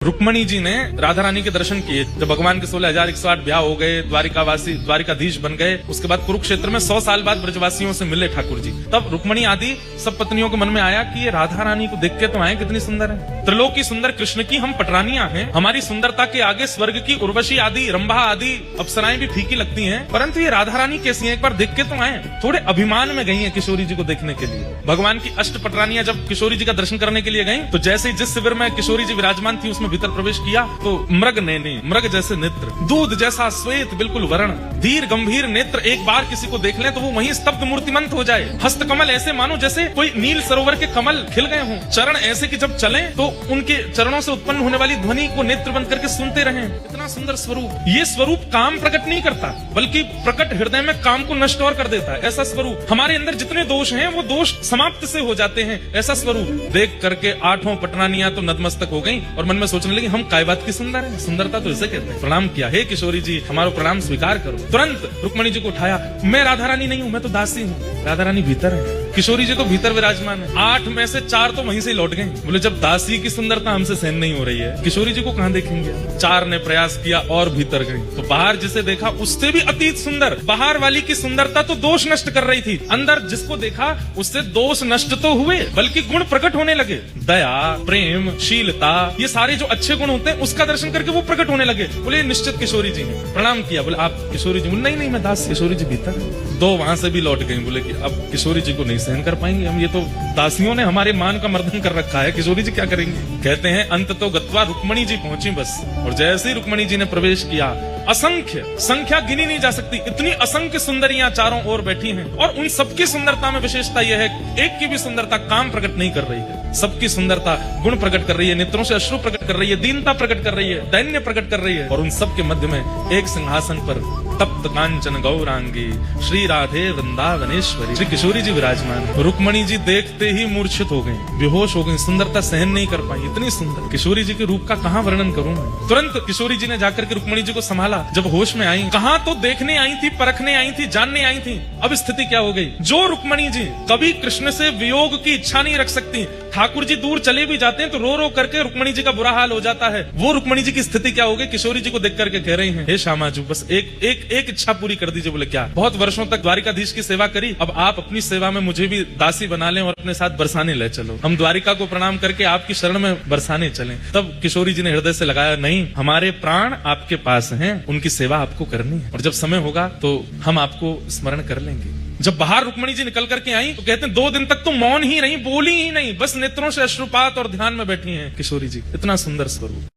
रुक्मणी जी ने राधा रानी के दर्शन किए जब भगवान के 16,108 ब्याह हो गए, द्वारिकाधीश बन गए। उसके बाद कुरुक्षेत्र में 100 साल बाद ब्रजवासियों से मिले ठाकुर जी। तब रुक्मणी आदि सब पत्नियों के मन में आया कि ये राधा रानी को देख के तो आए कितनी सुंदर है, त्रिलोकी सुंदर कृष्ण की हम पटरानियां हैं, हमारी सुंदरता के आगे स्वर्ग की उर्वशी आदि रंभा आदि अप्सराएं भी फीकी लगती हैं, परंतु ये राधा रानी कैसी है एक बार देख के तो आए। थोड़े अभिमान में गई है किशोरी जी को देखने के लिए। भगवान की अष्ट पटरानियां जब किशोरी जी का दर्शन करने के लिए गई तो जैसे जिस शिविर में किशोरी जी विराजमान थी उसमें भीतर प्रवेश किया तो मृग नैने, मृग जैसे नेत्र, दूध जैसा श्वेत बिल्कुल वर्ण, धीर गंभीर नेत्र, एक बार किसी को देख लें तो वो वहीं स्तब्ध मूर्तिमंत हो जाए। हस्त कमल ऐसे मानो जैसे कोई नील सरोवर के कमल खिल गए हों। चरण ऐसे कि जब चलें तो उनके चरणों से उत्पन्न होने वाली ध्वनि को नेत्र बंद करके सुनते रहें। इतना सुंदर स्वरूप। ये स्वरूप काम प्रकट नहीं करता बल्कि प्रकट हृदय में काम को नष्ट और कर देता है। ऐसा स्वरूप हमारे अंदर जितने दोष हैं वो दोष समाप्त से हो जाते हैं। ऐसा स्वरूप देख करके 8 पटरानियां तो नतमस्तक हो गई और मन में सोचने लगी हम काय बात की सुंदर है, सुंदरता तो इसे कहते हैं। प्रणाम किया, हे किशोरी जी हमारा प्रणाम स्वीकार करो। तुरंत रुक्मणी जी को उठाया, मैं राधा रानी नहीं हूँ, मैं तो दासी हूँ। राधा रानी भीतर है, किशोरी जी तो भीतर विराजमान है। 8 में से 4 तो वहीं से लौट गए। बोले जब दासी की सुंदरता हमसे सहन नहीं हो रही है किशोरी जी को कहाँ देखेंगे। 4 ने प्रयास किया और भीतर गई तो बाहर जिसे देखा उससे भी अतीत सुंदर। बाहर वाली की सुंदरता तो दोष नष्ट कर रही थी, अंदर जिसको देखा उससे दोष नष्ट तो हुए बल्कि गुण प्रकट होने लगे। दया, प्रेम, शीलता, ये सारे जो अच्छे गुण होते हैं उसका दर्शन करके वो प्रकट होने लगे। बोले निश्चित किशोरी जी ने। प्रणाम किया, बोले आप किशोरी जी? नहीं नहीं मैं दास। किशोरी जी भीतर है। 2 वहां से भी लौट गई। बोले कि अब किशोरी जी को नहीं सहन कर पाएंगे हम, ये तो दासियों ने हमारे मान का मर्दन कर रखा है, किशोरी जी क्या करेंगे। कहते हैं अंत तो गत्वा रुक्मणी जी पहुंची बस। और जैसे ही रुक्मणी जी ने प्रवेश किया असंख्य, संख्या गिनी नहीं जा सकती, इतनी असंख्य सुंदरियां चारों ओर बैठी हैं और उन सबकी सुंदरता में विशेषता यह है एक की भी सुंदरता काम प्रकट नहीं कर रही है, सबकी सुंदरता गुण प्रकट कर रही है, नेत्रों से अश्रु प्रकट कर रही है, दीनता प्रकट कर रही है, दैन्य प्रकट कर रही है। और उन सबके मध्य में एक सिंहासन पर तप्त कांचन गौरांगी श्री राधे वृंदावनेश्वरी श्री किशोरी जी विराजमान। रुक्मणी जी देखते ही मूर्छित हो गई, बेहोश हो गई, सुंदरता सहन नहीं कर पाई। इतनी सुंदर किशोरी जी के रूप का कहाँ वर्णन करूं मैं। तुरंत किशोरी जी ने जाकर के रुक्मणी जी को संभाला। जब होश में आई, कहाँ तो देखने आई थी, परखने आई थी, जानने आई थी, अब स्थिति क्या हो गई। जो रुक्मणी जी कभी कृष्ण से वियोग की इच्छा नहीं रख सकती, ठाकुर जी दूर चले भी जाते हैं तो रो रो करके रुक्मणी जी का बुरा हाल हो जाता है, वो रुक्मणी जी की स्थिति क्या हो गई। किशोरी जी को देख करके कह रही हैं, हे श्यामाजू बस एक इच्छा पूरी कर दीजिए। बोले क्या? बहुत वर्षों तक द्वारिकाधीश की सेवा करी, अब आप अपनी सेवा में मुझे भी दासी बना लें और अपने साथ बरसाने ले चलो, हम द्वारिका को प्रणाम करके आपकी शरण में बरसाने चलें। तब किशोरी जी ने हृदय से लगाया, नहीं हमारे प्राण आपके पास हैं, उनकी सेवा आपको करनी है और जब समय होगा तो हम आपको स्मरण कर लेंगे। जब बाहर रुक्मणी जी निकल करके आई तो कहते हैं 2 दिन तक तो मौन ही रही, बोली ही नहीं, बस नेत्रों से अश्रुपात और ध्यान में बैठी हैं किशोरी जी। इतना सुंदर स्वरूप।